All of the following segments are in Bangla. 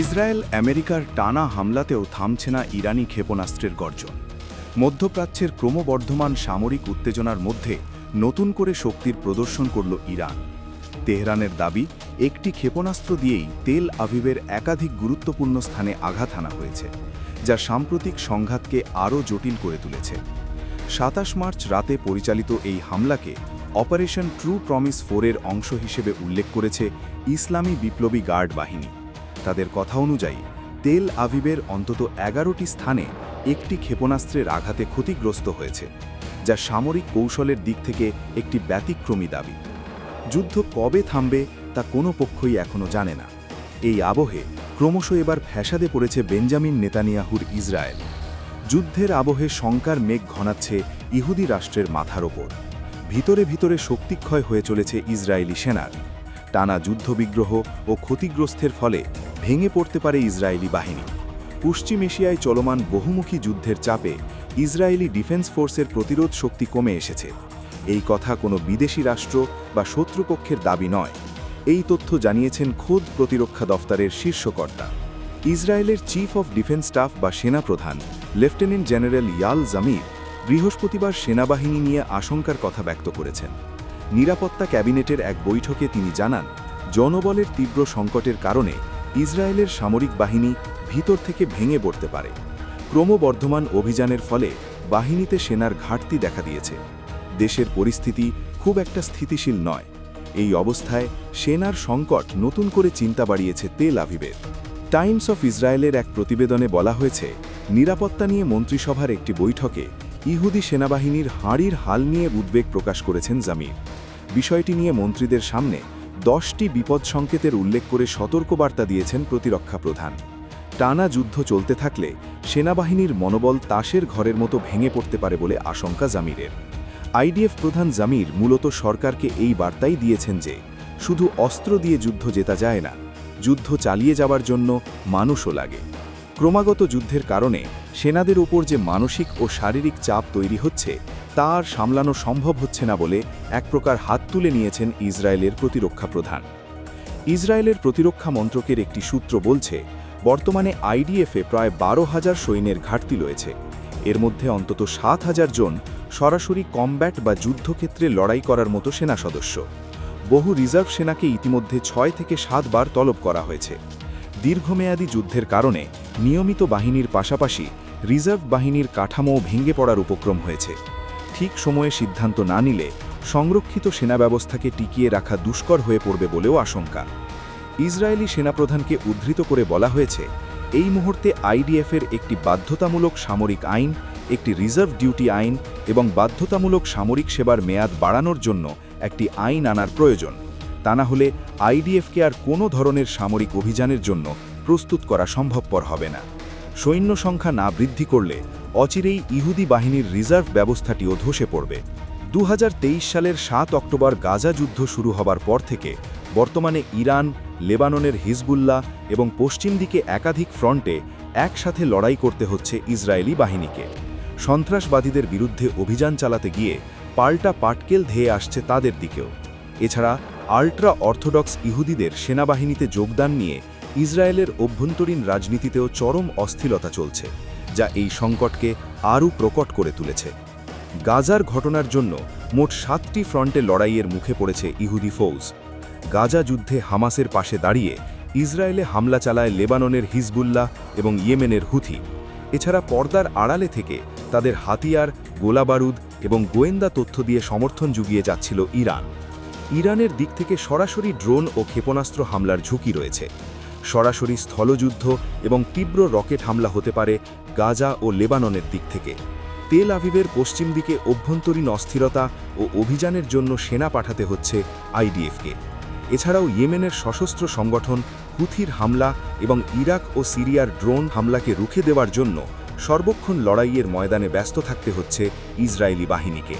ইসরায়েল আমেরিকার টানা হামলাতেও থামছে না ইরানি ক্ষেপণাস্ত্রের গর্জন। মধ্যপ্রাচ্যের ক্রমবর্ধমান সামরিক উত্তেজনার মধ্যে নতুন করে শক্তির প্রদর্শন করল ইরান। তেহরানের দাবি, একটি ক্ষেপণাস্ত্র দিয়েই তেল আভিভের একাধিক গুরুত্বপূর্ণ স্থানে আঘাত হানা হয়েছে, যা সাম্প্রতিক সংঘাতকে আরও জটিল করে তুলেছে। ২৭ মার্চ রাতে পরিচালিত এই হামলাকে অপারেশন ট্রু প্রমিস 4-এর অংশ হিসেবে উল্লেখ করেছে ইসলামী বিপ্লবী গার্ড বাহিনী। তাদের কথা অনুযায়ী তেল আভিভের অন্তত ১১টি স্থানে একটি ক্ষেপণাস্ত্রের আঘাতে ক্ষতিগ্রস্ত হয়েছে, যা সামরিক কৌশলের দিক থেকে একটি ব্যতিক্রমী দাবি। যুদ্ধ কবে থামবে তা কোনো পক্ষই এখনও জানে না। এই আবহে ক্রমশ এবার ফ্যাসাদে পড়েছে বেঞ্জামিন নেতানিয়াহুর ইসরায়েল। যুদ্ধের আবহে শঙ্কার মেঘ ঘনাচ্ছে ইহুদি রাষ্ট্রের মাথার ওপর। ভিতরে ভিতরে শক্তিক্ষয় হয়ে চলেছে ইসরায়েলি সেনার। টানা যুদ্ধবিগ্রহ ও ক্ষতিগ্রস্তের ফলে ভেঙে পড়তে পারে ইসরায়েলি বাহিনী। পশ্চিম এশিয়ায় চলমান বহুমুখী যুদ্ধের চাপে ইসরায়েলি ডিফেন্স ফোর্সের প্রতিরোধ শক্তি কমে এসেছে। এই কথা কোনো বিদেশি রাষ্ট্র বা শত্রুপক্ষের দাবি নয়। এই তথ্য জানিয়েছেন খোদ প্রতিরক্ষা দফতরের শীর্ষকর্তা। ইসরায়েলের চিফ অফ ডিফেন্স স্টাফ বা সেনাপ্রধান লেফটেন্যান্ট জেনারেল ইয়াল জামির বৃহস্পতিবার সেনাবাহিনী নিয়ে আশঙ্কার কথা ব্যক্ত করেছেন। নিরাপত্তা ক্যাবিনেটের এক বৈঠকে তিনি জানান, জনবলের তীব্র সংকটের কারণে ইসরায়েলের সামরিক বাহিনী ভিতর থেকে ভেঙে পড়তে পারে। ক্রমবর্ধমান অভিযানের ফলে বাহিনীতে সেনার ঘাটতি দেখা দিয়েছে। দেশের পরিস্থিতি খুব একটা স্থিতিশীল নয়। এই অবস্থায় সেনার সংকট নতুন করে চিন্তা বাড়িয়েছে তেল আভিভের। টাইমস অফ ইসরায়েলের এক প্রতিবেদনে বলা হয়েছে, নিরাপত্তা নিয়ে মন্ত্রিসভার একটি বৈঠকে ইহুদি সেনাবাহিনীর হাঁড়ির হাল নিয়ে উদ্বেগ প্রকাশ করেছেন জামির। বিষয়টি নিয়ে মন্ত্রীদের সামনে 10টি বিপদ সংকেতের উল্লেখ করে সতর্কবার্তা দিয়েছেন প্রতিরক্ষা প্রধান। টানা যুদ্ধ চলতে থাকলে সেনাবাহিনীর মনোবল তাসের ঘরের মতো ভেঙে পড়তে পারে বলে আশঙ্কা জামিরের। আইডিএফ প্রধান জামির মূলত সরকারকে এই বার্তাই দিয়েছেন যে শুধু অস্ত্র দিয়ে যুদ্ধ জেতা যায় না, যুদ্ধ চালিয়ে যাওয়ার জন্য মানুষও লাগে। ক্রমাগত যুদ্ধের কারণে সেনাদের উপর যে মানসিক ও শারীরিক চাপ তৈরি হচ্ছে তা আর সামলানো সম্ভব হচ্ছে না বলে এক প্রকার হাত তুলে নিয়েছেন ইসরায়েলের প্রতিরক্ষা প্রধান। ইসরায়েলের প্রতিরক্ষা মন্ত্রকের একটি সূত্র বলছে, বর্তমানে আইডিএফে প্রায় 12,000 সৈন্যের ঘাটতি রয়েছে। এর মধ্যে অন্তত 7,000 জন সরাসরি কমব্যাট বা যুদ্ধক্ষেত্রে লড়াই করার মতো সেনা সদস্য। বহু রিজার্ভ সেনাকে ইতিমধ্যে 6 থেকে 7 বার তলব করা হয়েছে। দীর্ঘমেয়াদী যুদ্ধের কারণে নিয়মিত বাহিনীর পাশাপাশি রিজার্ভ বাহিনীর কাঠামোও ভেঙে পড়ার উপক্রম হয়েছে। ঠিক সময়ে সিদ্ধান্ত না নিলে সংরক্ষিত সেনা ব্যবস্থাকে টিকিয়ে রাখা দুষ্কর হয়ে পড়বে বলেও আশঙ্কা। ইসরায়েলি সেনাপ্রধানকে উদ্ধৃত করে বলা হয়েছে, এই মুহূর্তে আইডিএফের একটি বাধ্যতামূলক সামরিক আইন, একটি রিজার্ভ ডিউটি আইন এবং বাধ্যতামূলক সামরিক সেবার মেয়াদ বাড়ানোর জন্য একটি আইন আনার প্রয়োজন। তা না হলে আইডিএফকে আর কোনো ধরনের সামরিক অভিযানের জন্য প্রস্তুত করা সম্ভবপর হবে না। সৈন্য সংখ্যা না বৃদ্ধি করলে অচিরেই ইহুদি বাহিনীর রিজার্ভ ব্যবস্থাটিও ধসে পড়বে। 2023 সালের 7 অক্টোবর গাজা যুদ্ধ শুরু হবার পর থেকে বর্তমানে ইরান, লেবাননের হিজবুল্লাহ এবং পশ্চিম দিকে একাধিক ফ্রন্টে একসাথে লড়াই করতে হচ্ছে ইসরায়েলি বাহিনীকে। সন্ত্রাসবাদীদের বিরুদ্ধে অভিযান চালাতে গিয়ে পাল্টা পাটকেল ধেয়ে আসছে তাদের দিকেও। এছাড়া আল্ট্রা অর্থোডক্স ইহুদিদের সেনাবাহিনীতে যোগদান নিয়ে ইসরায়েলের অভ্যন্তরীণ রাজনীতিতেও চরম অস্থিরতা চলছে, যা এই সংকটকে আরও প্রকট করে তুলেছে। গাজার ঘটনার জন্য মোট 7টি ফ্রন্টে লড়াইয়ের মুখে পড়েছে ইহুদি ফৌজ। গাজা যুদ্ধে হামাসের পাশে দাঁড়িয়ে ইসরায়েলে হামলা চালায় লেবাননের হিজবুল্লাহ এবং ইয়েমেনের হুথি। এছাড়া পর্দার আড়ালে থেকে তাদের হাতিয়ার, গোলাবারুদ এবং গোয়েন্দা তথ্য দিয়ে সমর্থন জুগিয়ে যাচ্ছিল ইরান। ইরানের দিক থেকে সরাসরি ড্রোন ও ক্ষেপণাস্ত্র হামলার ঝুঁকি রয়েছে। সরাসরি স্থলযুদ্ধ এবং তীব্র রকেট হামলা হতে পারে গাজা ও লেবাননের দিক থেকে। তেল আভিভের পশ্চিম দিকে অভ্যন্তরীণ অস্থিরতা ও অভিযানের জন্য সেনা পাঠাতে হচ্ছে আইডিএফকে। এছাড়াও ইয়েমেনের সশস্ত্র সংগঠন হুথির হামলা এবং ইরাক ও সিরিয়ার ড্রোন হামলাকে রুখে দেওয়ার জন্য সর্বক্ষণ লড়াইয়ের ময়দানে ব্যস্ত থাকতে হচ্ছে ইসরায়েলি বাহিনীকে।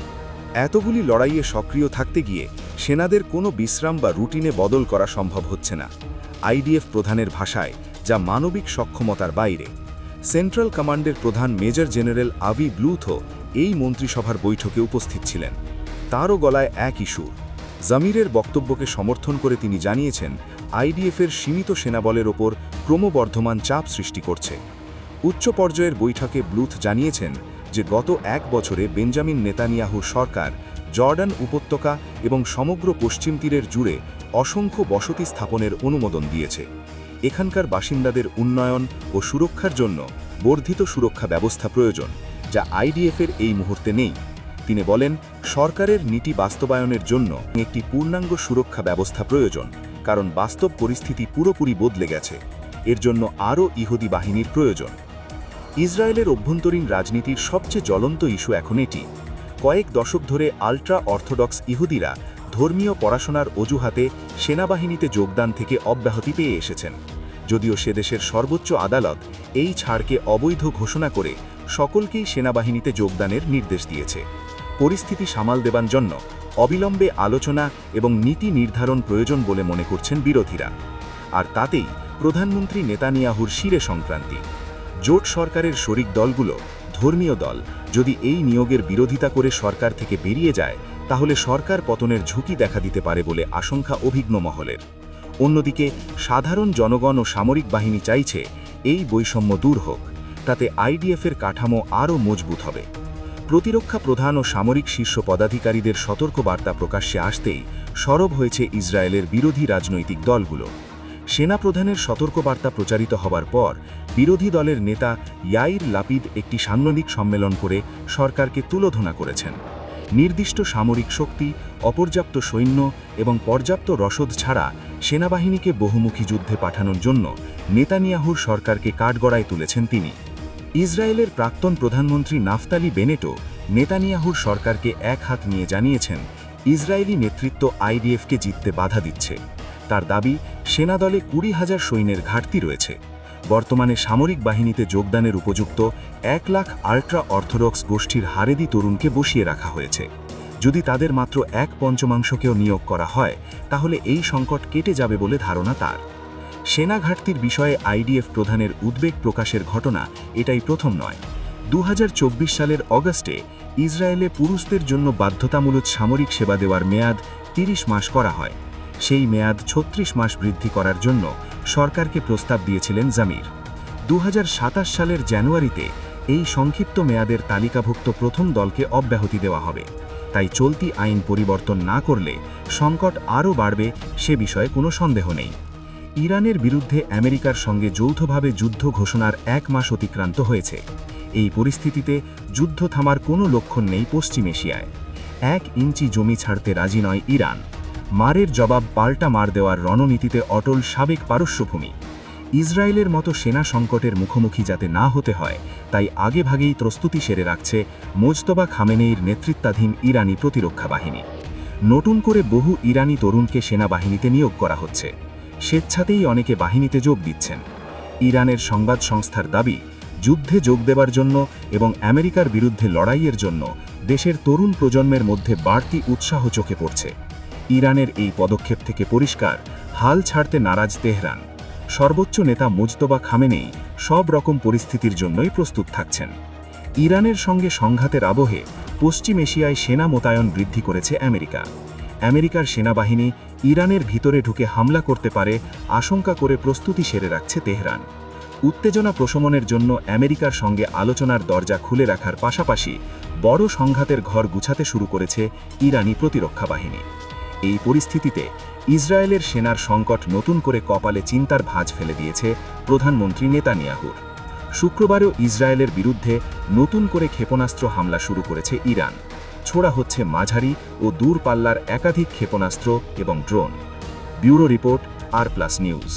এতগুলি লড়াইয়ে সক্রিয় থাকতে গিয়ে সেনাদের কোনো বিশ্রাম বা রুটিনে বদল করা সম্ভব হচ্ছে না। আইডিএফ প্রধানের ভাষায়, যা মানবিক সক্ষমতার বাইরে। সেন্ট্রাল কমান্ডের প্রধান মেজর জেনারেল আভি ব্লুথও এই মন্ত্রিসভার বৈঠকে উপস্থিত ছিলেন। তারও গলায় একই সুর। জামিরের বক্তব্যকে সমর্থন করে তিনি জানিয়েছেন, আইডিএফের সীমিত সেনাবলের ওপর ক্রমবর্ধমান চাপ সৃষ্টি করছে। উচ্চ পর্যায়ের বৈঠকে ব্লুথ জানিয়েছেন যে গত 1 বছরে বেঞ্জামিন নেতানিয়াহুর সরকার জর্ডান উপত্যকা এবং সমগ্র পশ্চিম তীরের জুড়ে অসংখ্য বসতি স্থাপনের অনুমোদন দিয়েছে। এখানকার বাসিন্দাদের উন্নয়ন ও সুরক্ষার জন্য বর্ধিত সুরক্ষা ব্যবস্থা প্রয়োজন, যা আইডিএফের এই মুহূর্তে নেই। তিনি বলেন, সরকারের নীতি বাস্তবায়নের জন্য একটি পূর্ণাঙ্গ সুরক্ষা ব্যবস্থা প্রয়োজন, কারণ বাস্তব পরিস্থিতি পুরোপুরি বদলে গেছে। এর জন্য আরও ইহুদি বাহিনীর প্রয়োজন। ইসরায়েলের অভ্যন্তরীণ রাজনীতির সবচেয়ে জ্বলন্ত ইস্যু এখন এটি। কয়েক দশক ধরে আল্ট্রা অর্থোডক্স ইহুদিরা ধর্মীয় পড়াশোনার অজুহাতে সেনাবাহিনীতে যোগদান থেকে অব্যাহতি পেয়ে এসেছেন, যদিও সে দেশের সর্বোচ্চ আদালত এই ছাড়কে অবৈধ ঘোষণা করে সকলকেই সেনাবাহিনীতে যোগদানের নির্দেশ দিয়েছে। পরিস্থিতি সামাল দেবার জন্য অবিলম্বে আলোচনা এবং নীতি নির্ধারণ প্রয়োজন বলে মনে করছেন বিরোধীরা। আর তাতেই প্রধানমন্ত্রী নেতানিয়াহুর শিরে সংক্রান্তি। জোট সরকারের শরিক দলগুলো, ধর্মীয় দল, যদি এই নিয়োগের বিরোধিতা করে সরকার থেকে বেরিয়ে যায়, তাহলে সরকার পতনের ঝুঁকি দেখা দিতে পারে বলে আশঙ্কা অভিজ্ঞ মহলের। অন্যদিকে সাধারণ জনগণ ও সামরিক বাহিনী চাইছে এই বৈষম্য দূর হোক, তাতে আইডিএফের কাঠামো আরও মজবুত হবে। প্রতিরক্ষা প্রধান ও সামরিক শীর্ষ পদাধিকারীদের সতর্কবার্তা প্রকাশ্যে আসতেই সরব হয়েছে ইসরায়েলের বিরোধী রাজনৈতিক দলগুলো। সেনাপ্রধানের সতর্কবার্তা প্রচারিত হবার পর বিরোধী দলের নেতা ইয়াইর লাপিদ একটি সাংবাদিক সম্মেলন করে সরকারকে তুলোধনা করেছেন। নির্দিষ্ট সামরিক শক্তি, অপর্যাপ্ত সৈন্য এবং পর্যাপ্ত রসদ ছাড়া সেনাবাহিনীকে বহুমুখী যুদ্ধে পাঠানোর জন্য নেতানিয়াহুর সরকারকে কাঠগড়ায় তুলেছেন তিনি। ইসরায়েলের প্রাক্তন প্রধানমন্ত্রী নাফতালি বেনেটও নেতানিয়াহুর সরকারকে এক হাত নিয়ে জানিয়েছেন, ইসরায়েলি নেতৃত্ব আইডিএফকে জিততে বাধা দিচ্ছে। তার দাবি, সেনাদলে 20,000 সৈন্যের ঘাটতি রয়েছে। বর্তমানে সামরিক বাহিনীতে যোগদানের উপযুক্ত 1 লাখ আল্ট্রা অর্থোডক্স গোষ্ঠীর হারেদি তরুণকে বসিয়ে রাখা হয়েছে। যদি তাদের মাত্র 1/5কেও নিয়োগ করা হয়, তাহলে এই সংকট কেটে যাবে বলে ধারণা তার। সেনা ঘাটতির বিষয়ে আইডিএফ প্রধানের উদ্বেগ প্রকাশের ঘটনা এটাই প্রথম নয়। 2024 সালের অগাস্টে ইসরায়েলে পুরুষদের জন্য বাধ্যতামূলক সামরিক সেবা দেওয়ার মেয়াদ 30 মাস করা হয়। সেই মেয়াদ 36 মাস বৃদ্ধি করার জন্য সরকারকে প্রস্তাব দিয়েছিলেন জামির। 2027 সালের জানুয়ারিতে এই সংক্ষিপ্ত মেয়াদের তালিকাভুক্ত প্রথম দলকে অব্যাহতি দেওয়া হবে। তাই চলতি আইন পরিবর্তন না করলে সংকট আরও বাড়বে, সে বিষয়ে কোনো সন্দেহ নেই। ইরানের বিরুদ্ধে আমেরিকার সঙ্গে যৌথভাবে যুদ্ধ ঘোষণার 1 মাস অতিক্রান্ত হয়েছে। এই পরিস্থিতিতে যুদ্ধ থামার কোনো লক্ষণ নেই পশ্চিম এশিয়ায়। 1 ইঞ্চি জমি ছাড়তে রাজি নয় ইরান। মারের জবাব পাল্টা মার দেওয়ার রণনীতিতে অটল সাবেক পারস্যভূমি। ইসরায়েলের মতো সেনা সংকটের মুখোমুখি যাতে না হতে হয়, তাই আগেভাগেই প্রস্তুতি সেরে রাখছে মোজতবা খামেনেইর নেতৃত্বাধীন ইরানি প্রতিরক্ষা বাহিনী। নতুন করে বহু ইরানি তরুণকে সেনাবাহিনীতে নিয়োগ করা হচ্ছে। স্বেচ্ছাতেই অনেকে বাহিনীতে যোগ দিচ্ছেন। ইরানের সংবাদ সংস্থার দাবি, যুদ্ধে যোগ দেবার জন্য এবং আমেরিকার বিরুদ্ধে লড়াইয়ের জন্য দেশের তরুণ প্রজন্মের মধ্যে বাড়তি উৎসাহ চোখে পড়ছে। ইরানের এই পদক্ষেপ থেকে পরিষ্কার, হাল ছাড়তে নারাজ তেহরান। সর্বোচ্চ নেতা মুজতবা খামেনেই সব রকম পরিস্থিতির জন্যই প্রস্তুত থাকছেন। ইরানের সঙ্গে সংঘাতের আবহে পশ্চিম এশিয়ায় সেনা মোতায়েন বৃদ্ধি করেছে আমেরিকা। আমেরিকার সেনাবাহিনী ইরানের ভিতরে ঢুকে হামলা করতে পারে আশঙ্কা করে প্রস্তুতি সেরে রাখছে তেহরান। উত্তেজনা প্রশমনের জন্য আমেরিকার সঙ্গে আলোচনার দরজা খুলে রাখার পাশাপাশি বড় সংঘাতের ঘর গুছাতে শুরু করেছে ইরানি প্রতিরক্ষা বাহিনী। এই পরিস্থিতিতে ইসরায়েলের সেনার সংকট নতুন করে কপালে চিন্তার ভাঁজ ফেলে দিয়েছে প্রধানমন্ত্রী নেতানিয়াহুর। শুক্রবারও ইসরায়েলের বিরুদ্ধে নতুন করে ক্ষেপণাস্ত্র হামলা শুরু করেছে ইরান। ছোড়া হচ্ছে মাঝারি ও দূরপাল্লার একাধিক ক্ষেপণাস্ত্র এবং ড্রোন। ব্যুরো রিপোর্ট, আর+ নিউজ।